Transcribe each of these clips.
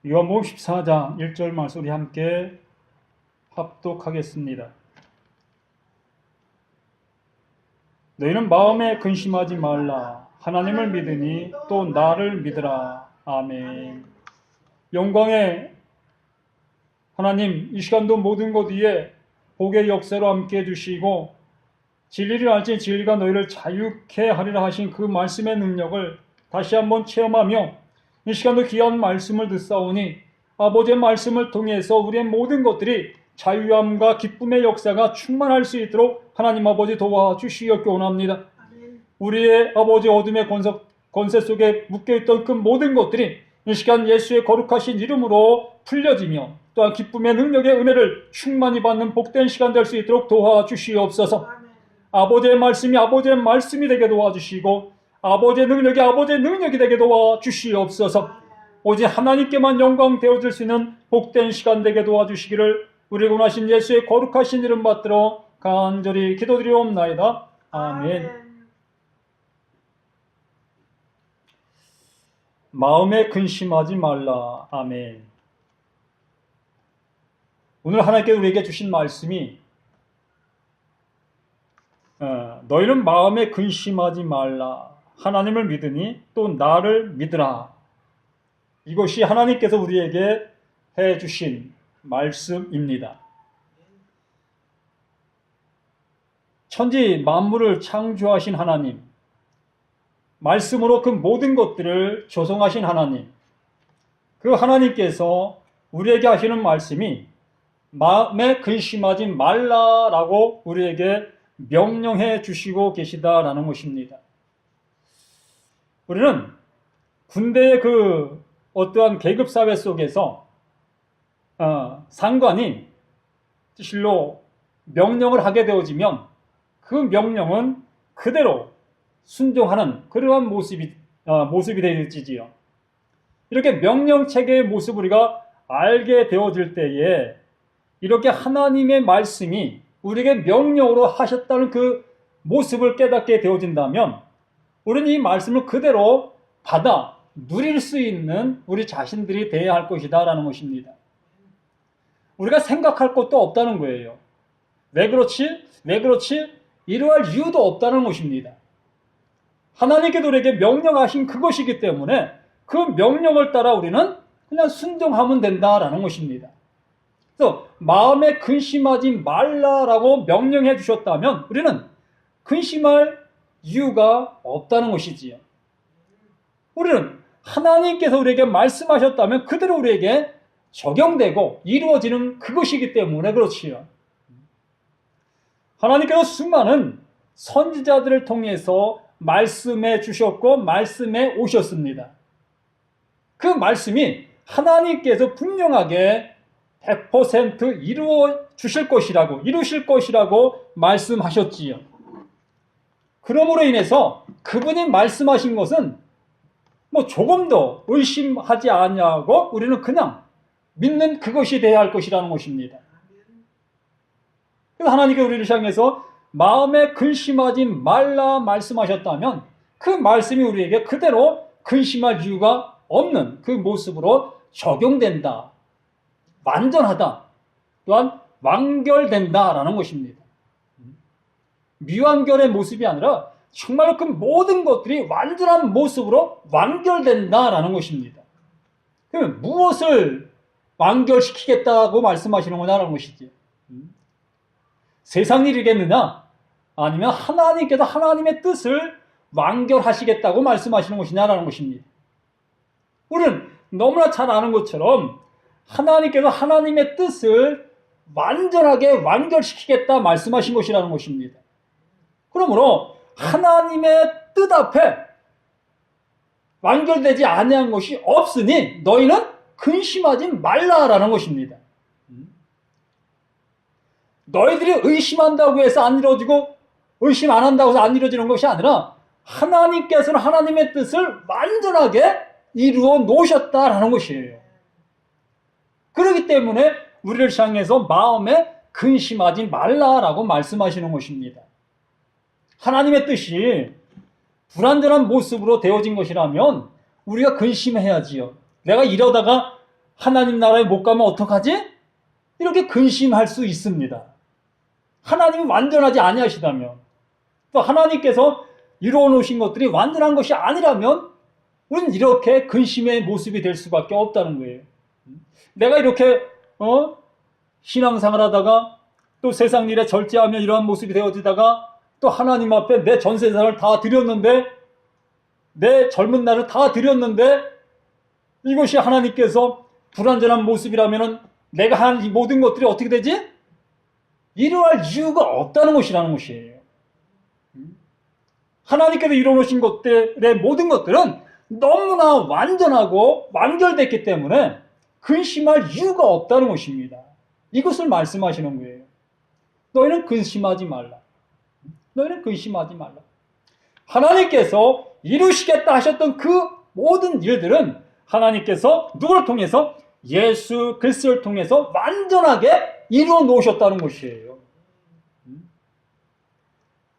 요한복음 14장 1절 말씀 우리 함께 합독하겠습니다. 너희는 마음에 근심하지 말라. 하나님을 믿으니 또 나를 믿으라. 아멘. 영광의 하나님, 이 시간도 모든 것 위에 복의 역사로 함께 해주시고 진리를 알지 진리가 너희를 자유케 하리라 하신 그 말씀의 능력을 다시 한번 체험하며 이 시간도 귀한 말씀을 듣사오니 아버지의 말씀을 통해서 우리의 모든 것들이 자유함과 기쁨의 역사가 충만할 수 있도록 하나님 아버지 도와주시옵기 원합니다. 우리의 아버지 어둠의 권세 속에 묶여있던 그 모든 것들이 이 시간 예수의 거룩하신 이름으로 풀려지며 또한 기쁨의 능력의 은혜를 충만히 받는 복된 시간 될 수 있도록 도와주시옵소서. 아버지의 말씀이 되게 도와주시고 아버지의 능력이 되게 도와주시옵소서. 오직 하나님께만 영광 되어질 수 있는 복된 시간 되게 도와주시기를 우리 구원하신 예수의 거룩하신 이름 받들어 간절히 기도드리옵나이다. 아멘. 마음에 근심하지 말라. 아멘. 오늘 하나님께서 우리에게 주신 말씀이 너희는 마음에 근심하지 말라. 하나님을 믿으니 또 나를 믿으라. 이것이 하나님께서 우리에게 해주신 말씀입니다. 천지 만물을 창조하신 하나님, 말씀으로 그 모든 것들을 조성하신 하나님, 그 하나님께서 우리에게 하시는 말씀이 마음에 근심하지 말라라고 우리에게 명령해 주시고 계시다라는 것입니다. 우리는 군대의 그 어떠한 계급사회 속에서 상관이 실로 명령을 하게 되어지면 그 명령은 그대로 순종하는 그러한 모습이 되어지지요. 이렇게 명령체계의 모습을 우리가 알게 되어질 때에 이렇게 하나님의 말씀이 우리에게 명령으로 하셨다는 그 모습을 깨닫게 되어진다면 우리는 이 말씀을 그대로 받아 누릴 수 있는 우리 자신들이 되어야 할 것이다 라는 것입니다. 우리가 생각할 것도 없다는 거예요. 왜 그렇지? 이러할 이유도 없다는 것입니다. 하나님께서 우리에게 명령하신 그것이기 때문에 그 명령을 따라 우리는 그냥 순종하면 된다라는 것입니다. 그래서 마음에 근심하지 말라라고 명령해 주셨다면 우리는 근심할 이유가 없다는 것이지요. 우리는 하나님께서 우리에게 말씀하셨다면 그대로 우리에게 적용되고 이루어지는 그것이기 때문에 그렇지요. 하나님께서 수많은 선지자들을 통해서 말씀해 주셨고 말씀해 오셨습니다. 그 말씀이 하나님께서 분명하게 100% 이루실 것이라고 말씀하셨지요. 그러므로 인해서 그분이 말씀하신 것은 조금도 의심하지 않냐고 우리는 그냥 믿는 그것이 되어야 할 것이라는 것입니다. 그래서 하나님께서 우리를 향해서 마음에 근심하지 말라 말씀하셨다면 그 말씀이 우리에게 그대로 근심할 이유가 없는 그 모습으로 적용된다. 완전하다. 또한 완결된다라는 것입니다. 미완결의 모습이 아니라 정말로 그 모든 것들이 완전한 모습으로 완결된다라는 것입니다. 그럼 무엇을 완결시키겠다고 말씀하시는 거냐라는 것이지. 세상 일이겠느냐? 아니면 하나님께서 하나님의 뜻을 완결하시겠다고 말씀하시는 것이냐라는 것입니다. 우리는 너무나 잘 아는 것처럼 하나님께서 하나님의 뜻을 완전하게 완결시키겠다 말씀하신 것이라는 것입니다. 그러므로 하나님의 뜻 앞에 완결되지 아니한 것이 없으니 너희는 근심하지 말라라는 것입니다. 너희들이 의심한다고 해서 안 이루어지고 의심 안 한다고 해서 안 이루어지는 것이 아니라 하나님께서는 하나님의 뜻을 완전하게 이루어 놓으셨다라는 것이에요. 그렇기 때문에 우리를 향해서 마음에 근심하지 말라라고 말씀하시는 것입니다. 하나님의 뜻이 불완전한 모습으로 되어진 것이라면 우리가 근심해야지요. 내가 이러다가 하나님 나라에 못 가면 어떡하지? 이렇게 근심할 수 있습니다. 하나님이 완전하지 아니하시다면, 또 하나님께서 이루어 놓으신 것들이 완전한 것이 아니라면 우리는 이렇게 근심의 모습이 될 수밖에 없다는 거예요. 내가 이렇게 신앙생활 하다가 또 세상 일에 절제하며 이러한 모습이 되어지다가 또 하나님 앞에 내 전세산을 다 드렸는데, 내 젊은 날을 다 드렸는데 이것이 하나님께서 불완전한 모습이라면 내가 한 이 모든 것들이 어떻게 되지? 이러할 이유가 없다는 것이라는 것이에요. 하나님께서 이루어놓으신 것들의 모든 것들은 너무나 완전하고 완결됐기 때문에 근심할 이유가 없다는 것입니다. 이것을 말씀하시는 거예요. 너희는 근심하지 말라. 너희는 근심하지 말라. 하나님께서 이루시겠다 하셨던 그 모든 일들은 하나님께서 누구를 통해서? 예수 그리스도를 통해서 완전하게 이루어 놓으셨다는 것이에요.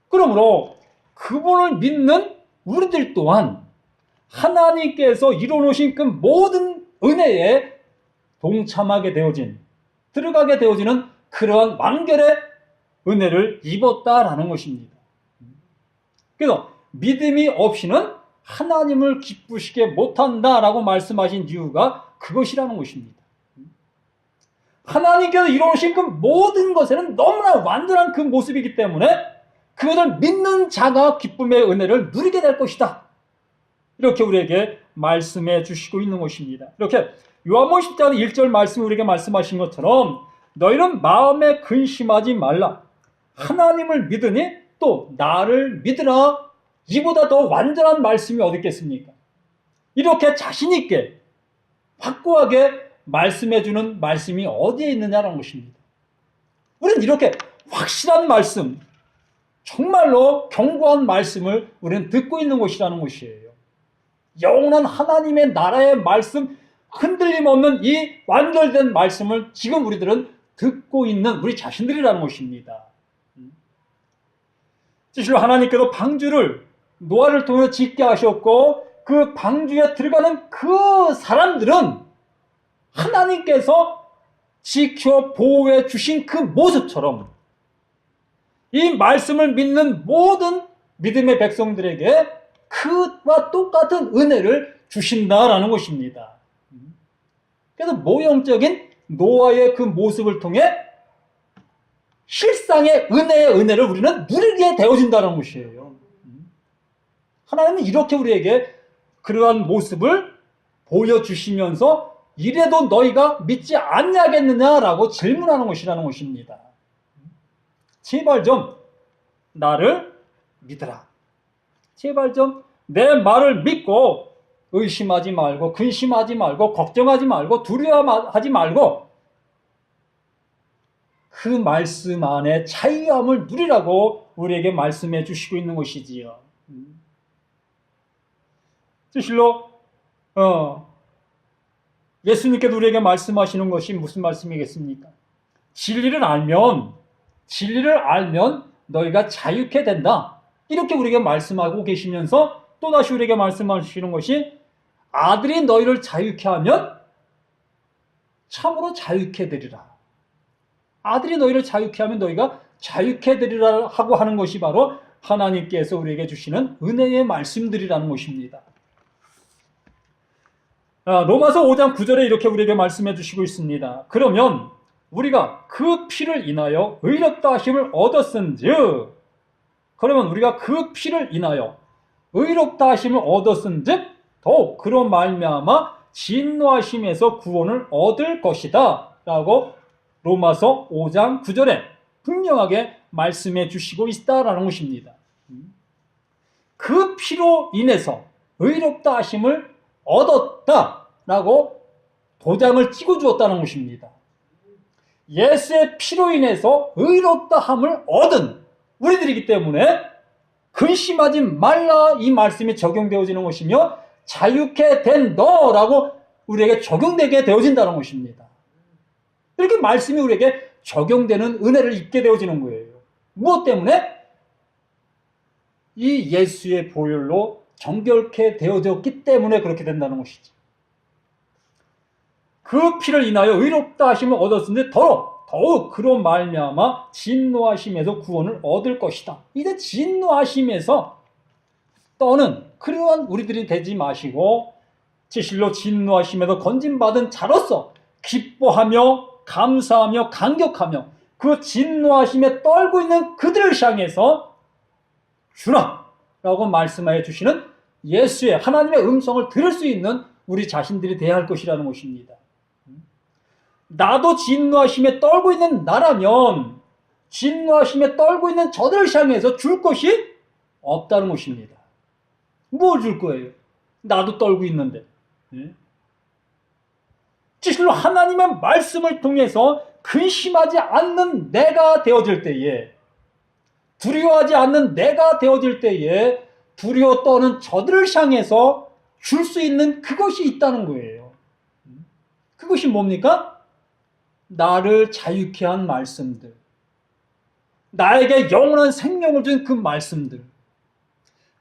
그러므로 그분을 믿는 우리들 또한 하나님께서 이루어 놓으신 그 모든 은혜에 동참하게 되어진, 들어가게 되어지는 그러한 완결의 은혜를 입었다라는 것입니다. 그래서 믿음이 없이는 하나님을 기쁘시게 못한다라고 말씀하신 이유가 그것이라는 것입니다. 하나님께서 이루어놓으신 그 모든 것에는 너무나 완전한 그 모습이기 때문에 그것을 믿는 자가 기쁨의 은혜를 누리게 될 것이다. 이렇게 우리에게 말씀해 주시고 있는 것입니다. 이렇게 요한복음 10장 1절 말씀 우리에게 말씀하신 것처럼 너희는 마음에 근심하지 말라. 하나님을 믿으니 또 나를 믿으라. 이보다 더 완전한 말씀이 어디 있겠습니까? 이렇게 자신 있게 확고하게 말씀해주는 말씀이 어디에 있느냐라는 것입니다. 우리는 이렇게 확실한 말씀, 정말로 견고한 말씀을 우리는 듣고 있는 것이라는 것이에요. 영원한 하나님의 나라의 말씀, 흔들림 없는 이 완결된 말씀을 지금 우리들은 듣고 있는 우리 자신들이라는 것입니다. 실로 하나님께서 방주를 노아를 통해 짓게 하셨고 그 방주에 들어가는 그 사람들은 하나님께서 지켜 보호해 주신 그 모습처럼 이 말씀을 믿는 모든 믿음의 백성들에게 그와 똑같은 은혜를 주신다라는 것입니다. 그래서 모형적인 노아의 그 모습을 통해 실상의 은혜를 우리는 누리게 되어진다는 것이에요. 하나님은 이렇게 우리에게 그러한 모습을 보여주시면서 이래도 너희가 믿지 않냐겠느냐라고 질문하는 것이라는 것입니다. 제발 좀 나를 믿으라. 제발 좀 내 말을 믿고 의심하지 말고 근심하지 말고 걱정하지 말고 두려워하지 말고 그 말씀 안에 자유함을 누리라고 우리에게 말씀해 주시고 있는 것이지요. 실로 예수님께서 우리에게 말씀하시는 것이 무슨 말씀이겠습니까? 진리를 알면 너희가 자유케 된다. 이렇게 우리에게 말씀하고 계시면서 또다시 우리에게 말씀하시는 것이 아들이 너희를 자유케 하면 참으로 자유케 되리라. 아들이 너희를 자유케 하면 너희가 자유케 되리라 하고 하는 것이 바로 하나님께서 우리에게 주시는 은혜의 말씀들이라는 것입니다. 로마서 5장 9절에 이렇게 우리에게 말씀해 주시고 있습니다. 그러면 우리가 그 피를 인하여 의롭다 하심을 얻었은즉, 그러면 우리가 그 피를 인하여 의롭다 하심을 얻었은즉 더욱 그런 말미암아 진노하심에서 구원을 얻을 것이다 라고 로마서 5장 9절에 분명하게 말씀해 주시고 있다라는 것입니다. 그 피로 인해서 의롭다 하심을 얻었다라고 도장을 찍어 주었다는 것입니다. 예수의 피로 인해서 의롭다 함을 얻은 우리들이기 때문에 근심하지 말라 이 말씀이 적용되어지는 것이며 자유케 된 너라고 우리에게 적용되게 되어진다는 것입니다. 이렇게 말씀이 우리에게 적용되는 은혜를 입게 되어지는 거예요. 무엇 때문에? 이 예수의 보혈로 정결케 되어졌기 때문에 그렇게 된다는 것이죠. 그 피를 인하여 의롭다 하심을 얻었으니 더욱 그로 말미암아 진노하심에서 구원을 얻을 것이다. 이제 진노하심에서 떠는 그러한 우리들이 되지 마시고 진실로 진노하심에서 건진받은 자로서 기뻐하며 감사하며 감격하며 그 진노하심에 떨고 있는 그들을 향해서 주라 라고 말씀하여 주시는 예수의 하나님의 음성을 들을 수 있는 우리 자신들이 되어야 할 것이라는 것입니다. 나도 진노하심에 떨고 있는 나라면 진노하심에 떨고 있는 저들을 향해서 줄 것이 없다는 것입니다. 뭘 줄 거예요? 나도 떨고 있는데. 진실로 하나님의 말씀을 통해서 근심하지 않는 내가 되어질 때에, 두려워하지 않는 내가 되어질 때에 두려워 떠는 저들을 향해서 줄 수 있는 그것이 있다는 거예요. 그것이 뭡니까? 나를 자유케 한 말씀들, 나에게 영원한 생명을 준 그 말씀들,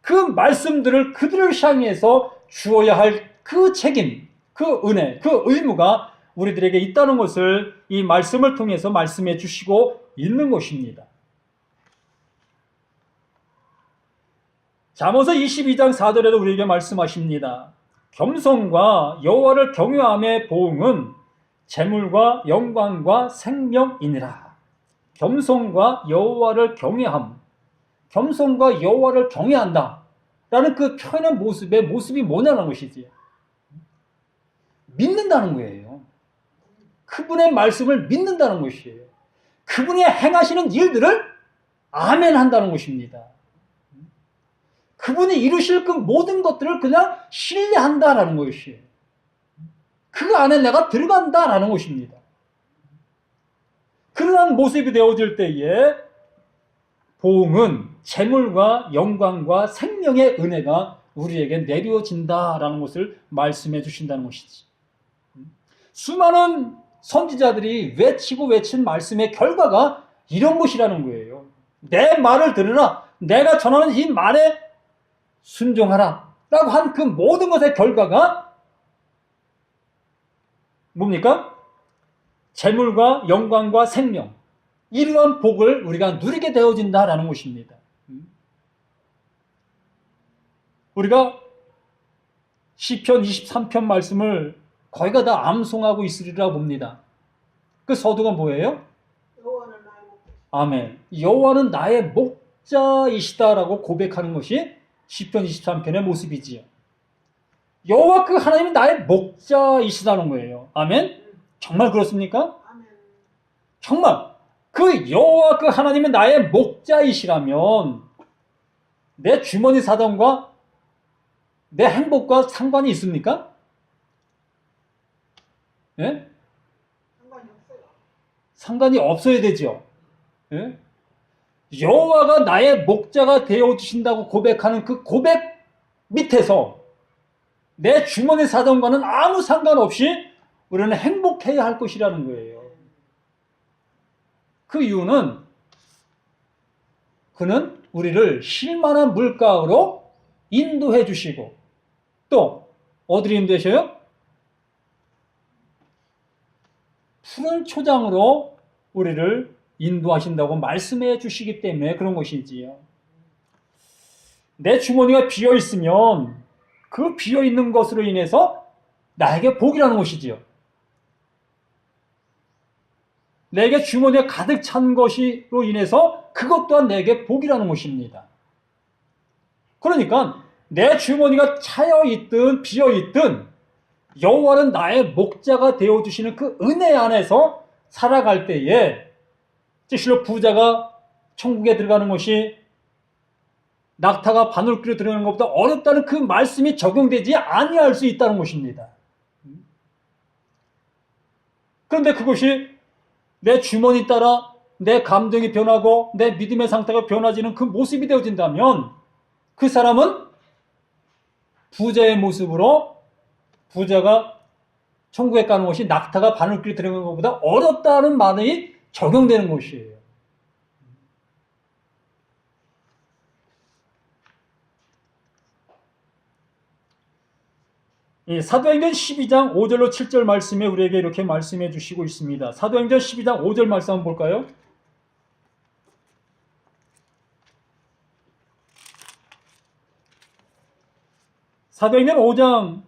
그 말씀들을 그들을 향해서 주어야 할 그 책임, 그 은혜, 그 의무가 우리들에게 있다는 것을 이 말씀을 통해서 말씀해 주시고 있는 것입니다. 잠언서 22장 4절에도 우리에게 말씀하십니다. 겸손과 여호와를 경외함의 보응은 재물과 영광과 생명이니라. 겸손과 여호와를 경외함, 겸손과 여호와를 경외한다 라는 그 표현의 모습이 뭐냐는 것이지. 믿는다는 거예요. 그분의 말씀을 믿는다는 것이에요. 그분이 행하시는 일들을 아멘 한다는 것입니다. 그분이 이루실 그 모든 것들을 그냥 신뢰한다라는 것이에요. 그 안에 내가 들어간다라는 것입니다. 그러한 모습이 되어질 때에 보응은 재물과 영광과 생명의 은혜가 우리에게 내려진다라는 것을 말씀해 주신다는 것이지. 수많은 선지자들이 외치고 외친 말씀의 결과가 이런 것이라는 거예요. 내 말을 들으라. 내가 전하는 이 말에 순종하라. 라고 한 그 모든 것의 결과가 뭡니까? 재물과 영광과 생명. 이러한 복을 우리가 누리게 되어진다라는 것입니다. 우리가 시편 23편 말씀을 거의가 다 암송하고 있으리라 봅니다. 그 서두가 뭐예요? 아멘. 여호와는 나의 목자이시다라고 고백하는 것이 시편 23편의 모습이지요. 여호와 그 하나님이 나의 목자이시다는 거예요. 아멘. 정말 그렇습니까? 정말 그 여호와 그 하나님이 나의 목자이시라면 내 주머니 사정과 내 행복과 상관이 있습니까? 예? 상관이 없어야 되죠. 예? 여호와가 나의 목자가 되어 주신다고 고백하는 그 고백 밑에서 내 주머니 사정과는 아무 상관없이 우리는 행복해야 할 것이라는 거예요. 그 이유는 그는 우리를 쉴만한 물가로 인도해 주시고 또 어디로 인도하셔요? 푸른 초장으로 우리를 인도하신다고 말씀해 주시기 때문에 그런 것이지요. 내 주머니가 비어 있으면 그 비어 있는 것으로 인해서 나에게 복이라는 것이지요. 내게 주머니에 가득 찬 것으로 인해서 그것 또한 내게 복이라는 것입니다. 그러니까 내 주머니가 차여 있든 비어 있든 여호와는 나의 목자가 되어주시는 그 은혜 안에서 살아갈 때에 실로 부자가 천국에 들어가는 것이 낙타가 바늘귀로 들어가는 것보다 어렵다는 그 말씀이 적용되지 아니할 수 있다는 것입니다. 그런데 그것이 내 주머니 따라 내 감정이 변하고 내 믿음의 상태가 변화지는 그 모습이 되어진다면 그 사람은 부자의 모습으로 부자가 천국에 가는 것이 낙타가 바늘귀로 들어가는 것보다 어렵다는 말이 적용되는 것이에요. 사도행전 12장 5절로 7절 말씀에 우리에게 이렇게 말씀해 주시고 있습니다. 사도행전 12장 5절 말씀 한번 볼까요? 사도행전 5장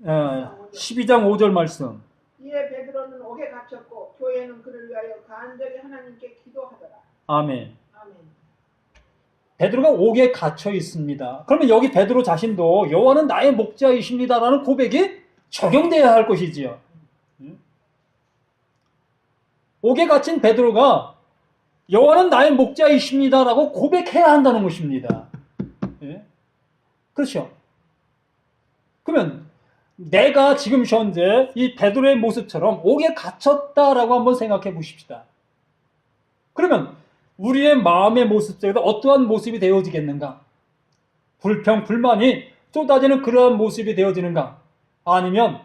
12장 5절 말씀. 이에 베드로는 옥에 갇혔고 교회는 그를 위하여 간절히 하나님께 기도하더라. 아멘. 아멘. 베드로가 옥에 갇혀 있습니다. 그러면 여기 베드로 자신도 여호와는 나의 목자이십니다라는 고백이 적용돼야 할 것이지요. 옥에 갇힌 베드로가 여호와는 나의 목자이십니다라고 고백해야 한다는 것입니다. 그렇죠. 그러면 내가 지금 현재 이 베드로의 모습처럼 옥에 갇혔다라고 한번 생각해 보십시다. 그러면 우리의 마음의 모습 속에서 어떠한 모습이 되어지겠는가? 불평, 불만이 쏟아지는 그러한 모습이 되어지는가? 아니면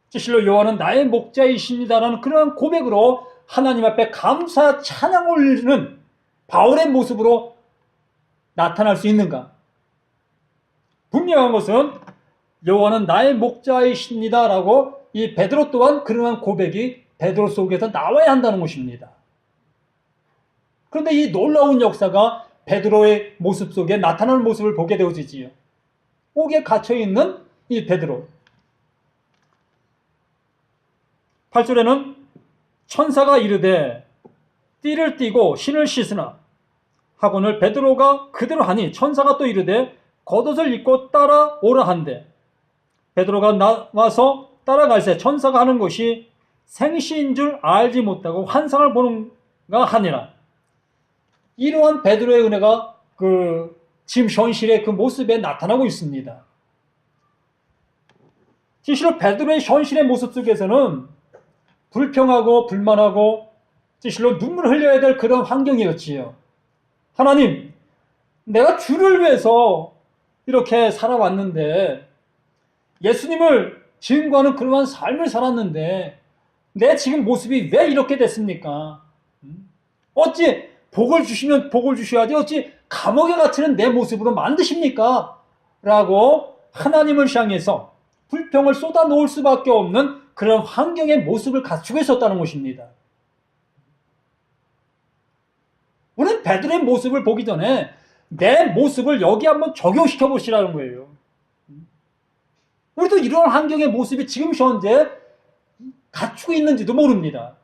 실로 여호와는 나의 목자이십니다라는 그러한 고백으로 하나님 앞에 감사 찬양 올리는 바울의 모습으로 나타날 수 있는가? 분명한 것은 여호와는 나의 목자이십니다라고 이 베드로 또한 그러한 고백이 베드로 속에서 나와야 한다는 것입니다. 그런데 이 놀라운 역사가 베드로의 모습 속에 나타나는 모습을 보게 되어지지요. 옥에 갇혀있는 이 베드로. 8절에는 천사가 이르되 띠를 띠고 신을 씻으나 하거늘 베드로가 그대로 하니 천사가 또 이르되 겉옷을 입고 따라오라 한대. 베드로가 나와서 따라갈새 천사가 하는 것이 생시인 줄 알지 못하고 환상을 보는가 하니라. 이러한 베드로의 은혜가 지금 현실의 그 모습에 나타나고 있습니다. 실제로 베드로의 현실의 모습 속에서는 불평하고 불만하고 실제로 눈물을 흘려야 될 그런 환경이었지요. 하나님, 내가 주를 위해서 이렇게 살아왔는데 예수님을 증거하는 그러한 삶을 살았는데 내 지금 모습이 왜 이렇게 됐습니까? 어찌 복을 주시면 복을 주셔야지 어찌 감옥에 갇히는 내 모습으로 만드십니까? 라고 하나님을 향해서 불평을 쏟아놓을 수밖에 없는 그런 환경의 모습을 갖추고 있었다는 것입니다. 우리는 베드로의 모습을 보기 전에 내 모습을 여기 한번 적용시켜 보시라는 거예요. 우리도 이런 환경의 모습이 지금 현재 갖추고 있는지도 모릅니다.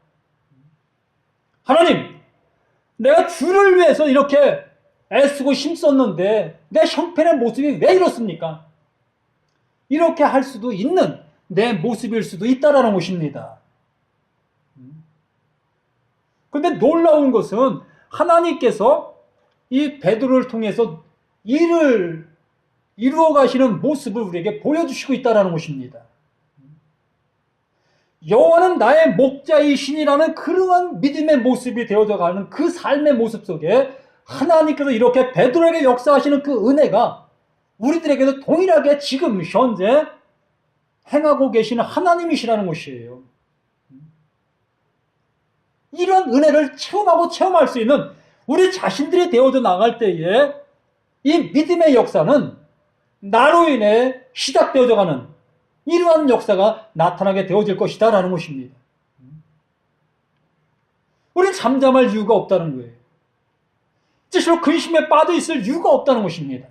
하나님, 내가 주를 위해서 이렇게 애쓰고 힘썼는데 내 형편의 모습이 왜 이렇습니까? 이렇게 할 수도 있는 내 모습일 수도 있다라는 것입니다. 그런데 놀라운 것은 하나님께서 이 베드로를 통해서 일을 이루어 가시는 모습을 우리에게 보여주시고 있다는 것입니다. 여호와는 나의 목자이시니라는 그러한 믿음의 모습이 되어져 가는 그 삶의 모습 속에 하나님께서 이렇게 베드로에게 역사하시는 그 은혜가 우리들에게도 동일하게 지금 현재 행하고 계시는 하나님이시라는 것이에요. 이런 은혜를 체험하고 체험할 수 있는 우리 자신들이 되어져 나갈 때에 이 믿음의 역사는 나로 인해 시작되어져 가는 이러한 역사가 나타나게 되어질 것이다 라는 것입니다. 우리는 잠잠할 이유가 없다는 거예요. 스스로 근심에 빠져 있을 이유가 없다는 것입니다.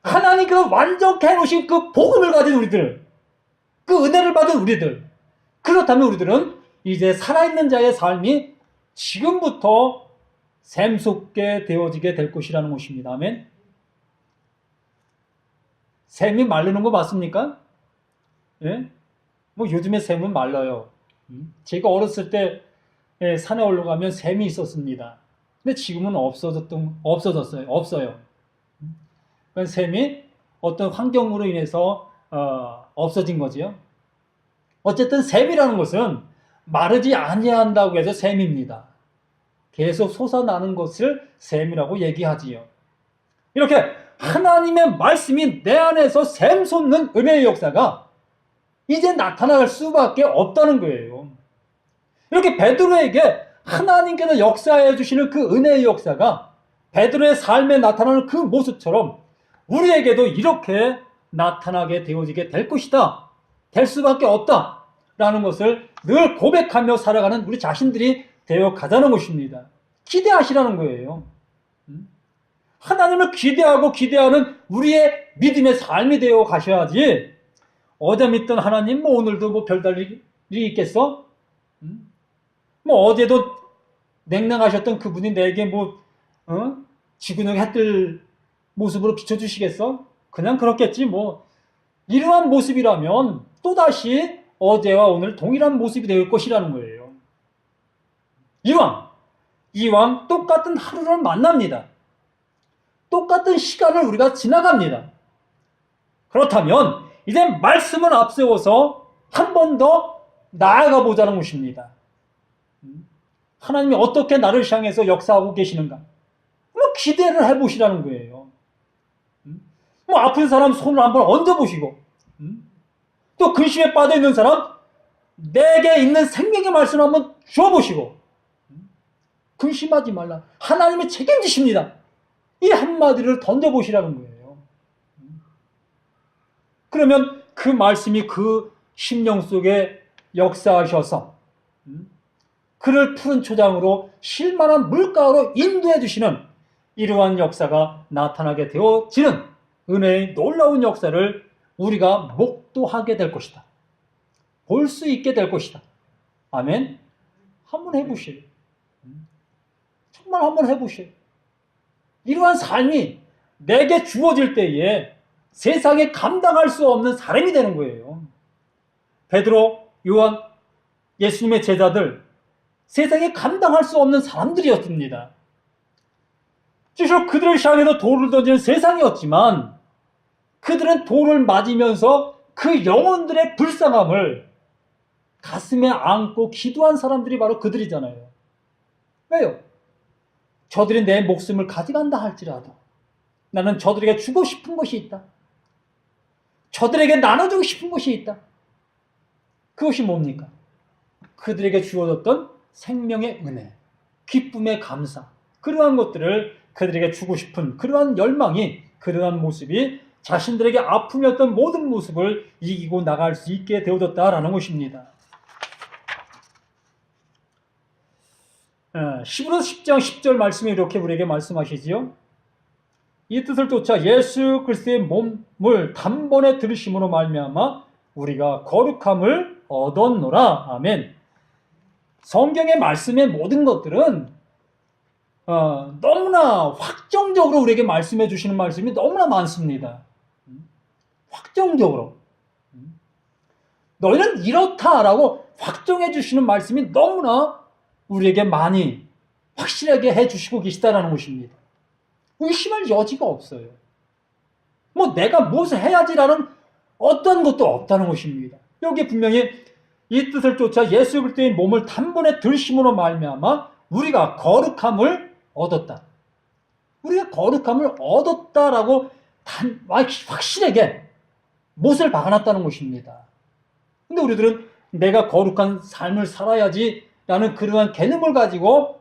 하나님께서 완전케 해놓으신 그 복음을 가진 우리들, 그 은혜를 받은 우리들, 그렇다면 우리들은 이제 살아있는 자의 삶이 지금부터 샘솟게 되어지게 될 것이라는 것입니다. 아멘. 샘이 마르는 거 맞습니까? 예? 뭐 요즘에 샘은 말라요. 제가 어렸을 때 산에 올라가면 샘이 있었습니다. 근데 지금은 없어졌어요. 없어요. 그러니까 샘이 어떤 환경으로 인해서 없어진 거지요. 어쨌든 샘이라는 것은 마르지 아니한다고 해서 샘입니다. 계속 솟아나는 것을 샘이라고 얘기하지요. 이렇게 하나님의 말씀이 내 안에서 샘솟는 은혜의 역사가 이제 나타날 수밖에 없다는 거예요. 이렇게 베드로에게 하나님께서 역사해 주시는 그 은혜의 역사가 베드로의 삶에 나타나는 그 모습처럼 우리에게도 이렇게 나타나게 되어지게 될 것이다. 될 수밖에 없다. 라는 것을 늘 고백하며 살아가는 우리 자신들이 되어 가자는 것입니다. 기대하시라는 거예요. 하나님을 기대하고 기대하는 우리의 믿음의 삶이 되어 가셔야지, 어제 믿던 하나님 뭐 오늘도 뭐 별다른 일이 있겠어? 뭐 어제도 냉랭하셨던 그분이 내게 뭐 지구능에 해뜰 모습으로 비춰주시겠어? 그냥 그렇겠지 뭐. 이러한 모습이라면 또다시 어제와 오늘 동일한 모습이 될 것이라는 거예요. 이왕 똑같은 하루를 만납니다. 똑같은 시간을 우리가 지나갑니다. 그렇다면 이제 말씀을 앞세워서 한 번 더 나아가 보자는 것입니다. 하나님이 어떻게 나를 향해서 역사하고 계시는가? 뭐 기대를 해보시라는 거예요. 뭐 아픈 사람 손을 한번 얹어보시고, 또 근심에 빠져있는 사람 내게 있는 생명의 말씀을 한번 주어보시고, 근심하지 말라. 하나님이 책임지십니다. 이 한마디를 던져보시라는 거예요. 그러면 그 말씀이 그 심령 속에 역사하셔서 그를 푸른 초장으로 쉴만한 물가로 인도해 주시는 이러한 역사가 나타나게 되어지는 은혜의 놀라운 역사를 우리가 목도하게 될 것이다. 볼 수 있게 될 것이다. 아멘. 한번 해보세요. 정말 한번 해보세요. 이러한 삶이 내게 주어질 때에 세상에 감당할 수 없는 사람이 되는 거예요. 베드로, 요한, 예수님의 제자들, 세상에 감당할 수 없는 사람들이었습니다. 실제로 그들을 향해서 돌을 던지는 세상이었지만 그들은 돌을 맞으면서 그 영혼들의 불쌍함을 가슴에 안고 기도한 사람들이 바로 그들이잖아요. 왜요? 저들이 내 목숨을 가져간다 할지라도 나는 저들에게 주고 싶은 것이 있다. 저들에게 나눠주고 싶은 것이 있다. 그것이 뭡니까? 그들에게 주어졌던 생명의 은혜, 기쁨의 감사, 그러한 것들을 그들에게 주고 싶은 그러한 열망이, 그러한 모습이 자신들에게 아픔이었던 모든 모습을 이기고 나갈 수 있게 되어졌다라는 것입니다. 히브리서 10장 10절 말씀이 이렇게 우리에게 말씀하시지요. 이 뜻을 쫓아 예수 그리스도의 몸을 단번에 들으심으로 말미암아 우리가 거룩함을 얻었노라. 아멘. 성경의 말씀의 모든 것들은 너무나 확정적으로 우리에게 말씀해 주시는 말씀이 너무나 많습니다. 확정적으로 너희는 이렇다라고 확정해 주시는 말씀이 너무나 우리에게 많이 확실하게 해주시고 계시다라는 것입니다. 의심할 여지가 없어요. 뭐 내가 무엇을 해야지라는 어떤 것도 없다는 것입니다. 여기 분명히 이 뜻을 쫓아 예수 그리스도의 몸을 단번에 들심으로 말미암아 우리가 거룩함을 얻었다. 우리가 거룩함을 얻었다라고 확실하게 못을 박아놨다는 것입니다. 근데 우리들은 내가 거룩한 삶을 살아야지 라는 그러한 개념을 가지고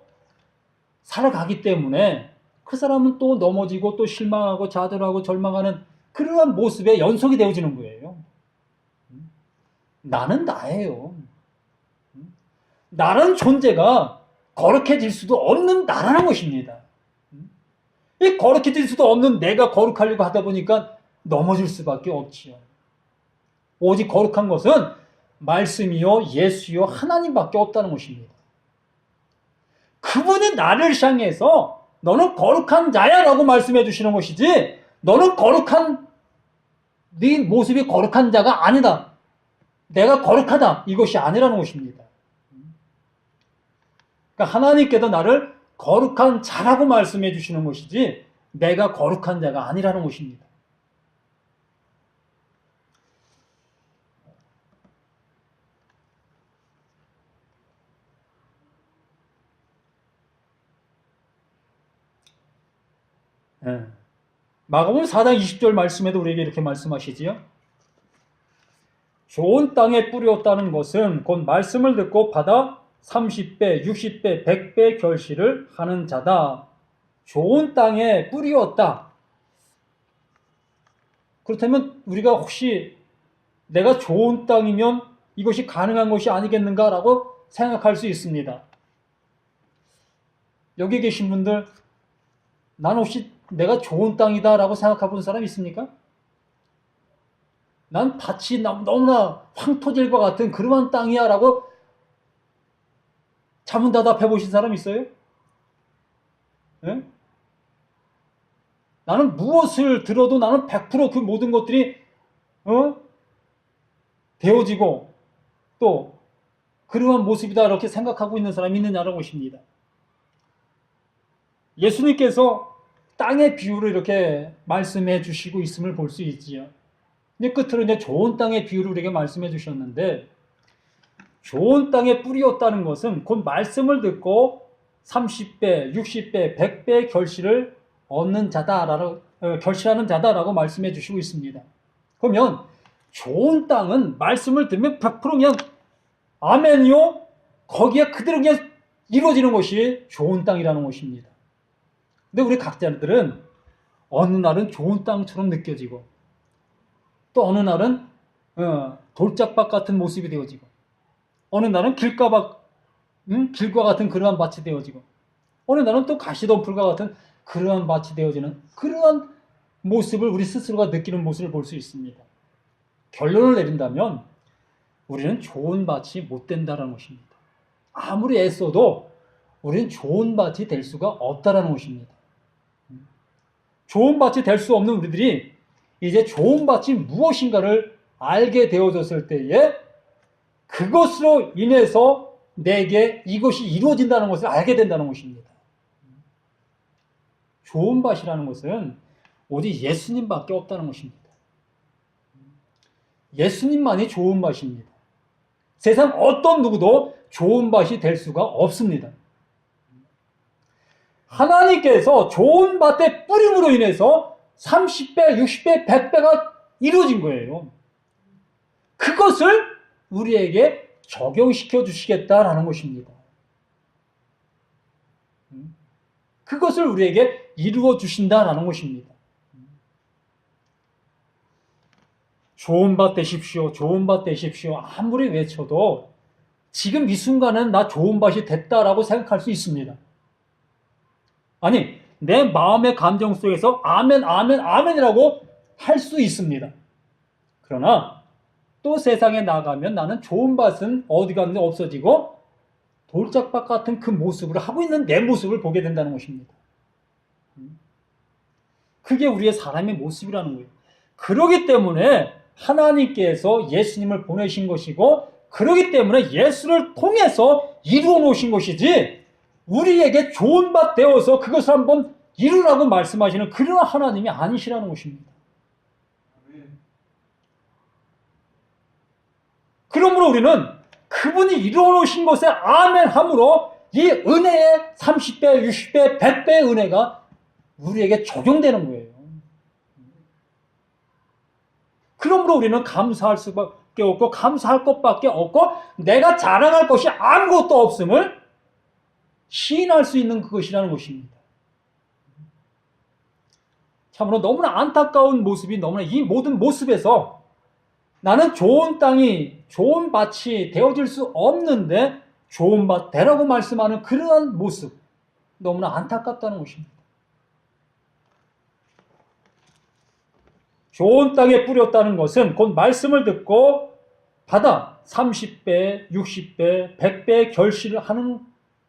살아가기 때문에 그 사람은 또 넘어지고 또 실망하고 좌절하고 절망하는 그러한 모습의 연속이 되어지는 거예요. 나는 나예요. 나라는 존재가 거룩해질 수도 없는 나라는 것입니다. 이 거룩해질 수도 없는 내가 거룩하려고 하다 보니까 넘어질 수밖에 없지요. 오직 거룩한 것은 말씀이요 예수요 하나님밖에 없다는 것입니다. 그분이 나를 향해서 너는 거룩한 자야 라고 말씀해 주시는 것이지 너는 거룩한 네 모습이 거룩한 자가 아니다. 내가 거룩하다. 이것이 아니라는 것입니다. 그러니까 하나님께서 나를 거룩한 자라고 말씀해 주시는 것이지 내가 거룩한 자가 아니라는 것입니다. 마가복음 4장 20절 말씀에도 우리에게 이렇게 말씀하시지요. 좋은 땅에 뿌렸다는 것은 곧 말씀을 듣고 받아 30배, 60배, 100배 결실을 하는 자다. 좋은 땅에 뿌렸다. 그렇다면 우리가 혹시 내가 좋은 땅이면 이것이 가능한 것이 아니겠는가라고 생각할 수 있습니다. 여기 계신 분들, 난 혹시 내가 좋은 땅이다라고 생각해 본 사람 있습니까? 난 밭이 너무나 황 터질 것 같은 그러한 땅이야 라고 자문다답해 보신 사람 있어요? 네? 나는 무엇을 들어도 나는 100% 그 모든 것들이 되어지고 또 그러한 모습이다 이렇게 생각하고 있는 사람이 있느냐라고 보십니다. 예수님께서 땅의 비유를 이렇게 말씀해 주시고 있음을 볼 수 있지요. 근데 끝으로 이제 좋은 땅의 비유를 우리에게 말씀해 주셨는데, 좋은 땅에 뿌리였다는 것은 곧 말씀을 듣고 30배, 60배, 100배의 결실을 얻는 자다라고, 결실하는 자다라고 말씀해 주시고 있습니다. 그러면 좋은 땅은 말씀을 들으면 100% 그냥 아멘이요? 거기에 그대로 그냥 이루어지는 것이 좋은 땅이라는 것입니다. 근데 우리 각자들은 어느 날은 좋은 땅처럼 느껴지고 또 어느 날은 돌짝밭 같은 모습이 되어지고 어느 날은 길과 같은 그러한 밭이 되어지고 어느 날은 또 가시덤불과 같은 그러한 밭이 되어지는 그러한 모습을 우리 스스로가 느끼는 모습을 볼 수 있습니다. 결론을 내린다면 우리는 좋은 밭이 못 된다는 것입니다. 아무리 애써도 우리는 좋은 밭이 될 수가 없다는 것입니다. 좋은 밭이 될 수 없는 우리들이 이제 좋은 밭이 무엇인가를 알게 되어졌을 때에 그것으로 인해서 내게 이것이 이루어진다는 것을 알게 된다는 것입니다. 좋은 밭이라는 것은 오직 예수님밖에 없다는 것입니다. 예수님만이 좋은 밭입니다. 세상 어떤 누구도 좋은 밭이 될 수가 없습니다. 하나님께서 좋은 밭의 뿌림으로 인해서 30배, 60배, 100배가 이루어진 거예요. 그것을 우리에게 적용시켜 주시겠다라는 것입니다. 그것을 우리에게 이루어 주신다라는 것입니다. 좋은 밭 되십시오. 좋은 밭 되십시오. 아무리 외쳐도 지금 이 순간은 나 좋은 밭이 됐다라고 생각할 수 있습니다. 아니, 내 마음의 감정 속에서 아멘, 아멘, 아멘이라고 할 수 있습니다. 그러나 또 세상에 나가면 나는 좋은 밭은 어디 갔는데 없어지고 돌짝밭 같은 그 모습을 하고 있는 내 모습을 보게 된다는 것입니다. 그게 우리의 사람의 모습이라는 거예요. 그러기 때문에 하나님께서 예수님을 보내신 것이고 그러기 때문에 예수를 통해서 이루어 놓으신 것이지 우리에게 좋은 밭 되어서 그것을 한번 이루라고 말씀하시는 그런 하나님이 아니시라는 것입니다. 그러므로 우리는 그분이 이루어 놓으신 것에 아멘함으로 이 은혜의 30배, 60배, 100배의 은혜가 우리에게 적용되는 거예요. 그러므로 우리는 감사할 수밖에 없고 감사할 것밖에 없고 내가 자랑할 것이 아무것도 없음을 시인할 수 있는 그것이라는 것입니다. 참으로 너무나 안타까운 모습이 너무나 이 모든 모습에서 나는 좋은 땅이 좋은 밭이 되어질 수 없는데 좋은 밭 되라고 말씀하는 그러한 모습 너무나 안타깝다는 것입니다. 좋은 땅에 뿌렸다는 것은 곧 말씀을 듣고 받아 30배, 60배, 100배의 결실을 하는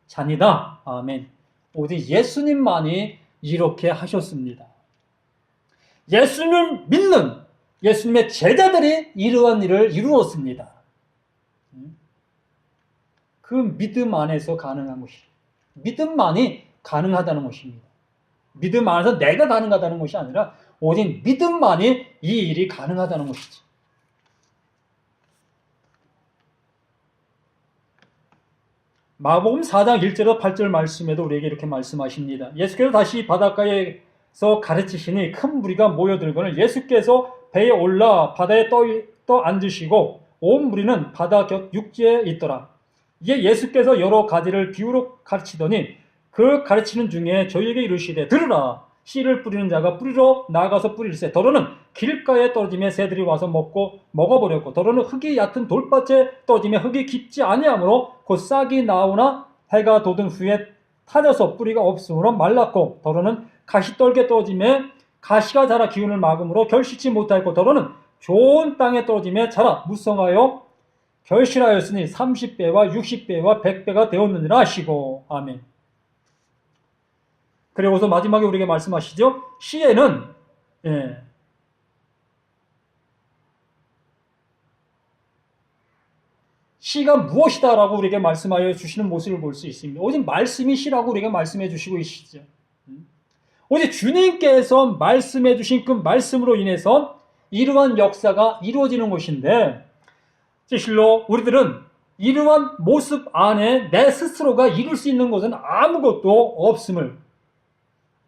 자니다. 아멘. 오직 예수님만이 이렇게 하셨습니다. 예수님을 믿는 예수님의 제자들이 이러한 일을 이루었습니다. 그 믿음 안에서 가능한 것이 믿음만이 가능하다는 것입니다. 믿음 안에서 내가 가능하다는 것이 아니라 오직 믿음만이 이 일이 가능하다는 것이지. 마가복음 4장 1절에서 8절 말씀에도 우리에게 이렇게 말씀하십니다. 예수께서 다시 바닷가에서 가르치시니 큰 무리가 모여들거늘 예수께서 배에 올라 바다에 떠 앉으시고 온 무리는 바다 곁 육지에 있더라. 이에 예수께서 여러 가지를 비유로 가르치더니 그 가르치는 중에 저희에게 이르시되 들으라. 씨를 뿌리는 자가 뿌리러 나가서 뿌릴새 더러는 길가에 떨어지며 새들이 와서 먹어버렸고 더러는 흙이 얕은 돌밭에 떨어지며 흙이 깊지 아니하므로 곧 싹이 나오나 해가 돋은 후에 타져서 뿌리가 없으므로 말랐고 더러는 가시떨게 떨어지며 가시가 자라 기운을 막음으로 결실치 못하였고 더러는 좋은 땅에 떨어지며 자라 무성하여 결실하였으니 30배와 60배와 100배가 되었느니라 하시고 아멘. 그리고서 마지막에 우리에게 말씀하시죠. 시에는 시가 무엇이다 라고 우리에게 말씀하여 주시는 모습을 볼 수 있습니다. 오직 말씀이 시라고 우리에게 말씀해 주시고 계시죠. 오직 주님께서 말씀해 주신 그 말씀으로 인해서 이러한 역사가 이루어지는 것인데 실로 우리들은 이러한 모습 안에 내 스스로가 이룰 수 있는 것은 아무것도 없음을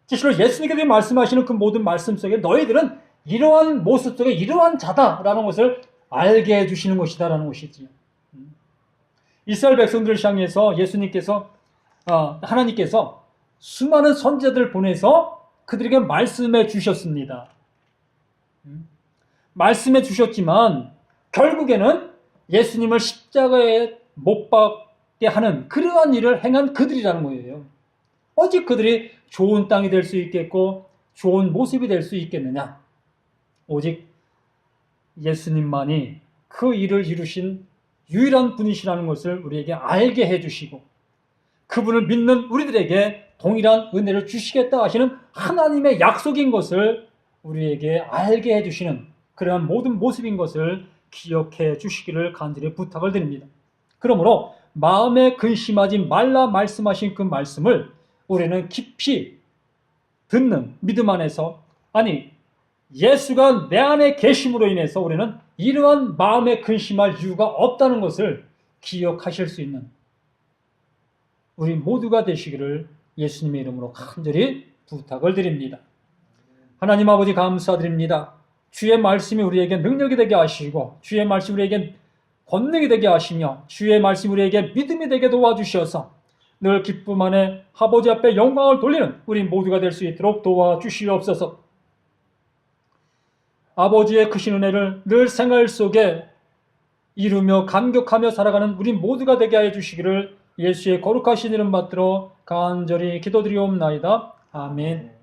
실로 예수님께서 말씀하시는 그 모든 말씀 속에 너희들은 이러한 모습 속에 이러한 자다라는 것을 알게 해주시는 것이다 라는 것이지요. 이스라엘 백성들을 향해서 예수님께서 하나님께서 수많은 선지자들을 보내서 그들에게 말씀해 주셨습니다. 말씀해 주셨지만 결국에는 예수님을 십자가에 못 박게 하는 그러한 일을 행한 그들이라는 거예요. 어찌 그들이 좋은 땅이 될 수 있겠고 좋은 모습이 될 수 있겠느냐? 오직 예수님만이 그 일을 이루신 유일한 분이시라는 것을 우리에게 알게 해주시고 그분을 믿는 우리들에게 동일한 은혜를 주시겠다 하시는 하나님의 약속인 것을 우리에게 알게 해주시는 그러한 모든 모습인 것을 기억해 주시기를 간절히 부탁을 드립니다. 그러므로 마음에 근심하지 말라 말씀하신 그 말씀을 우리는 깊이 듣는 믿음 안에서 예수가 내 안에 계심으로 인해서 우리는 이러한 마음에 근심할 이유가 없다는 것을 기억하실 수 있는 우리 모두가 되시기를 예수님의 이름으로 간절히 부탁을 드립니다. 하나님 아버지 감사드립니다. 주의 말씀이 우리에게 능력이 되게 하시고 주의 말씀이 우리에게 권능이 되게 하시며 주의 말씀이 우리에게 믿음이 되게 도와주셔서 늘 기쁨 안에 아버지 앞에 영광을 돌리는 우리 모두가 될 수 있도록 도와주시옵소서. 아버지의 크신 은혜를 늘 생활 속에 이루며 감격하며 살아가는 우리 모두가 되게 하여 주시기를 예수의 거룩하신 이름 받들어 간절히 기도드리옵나이다. 아멘.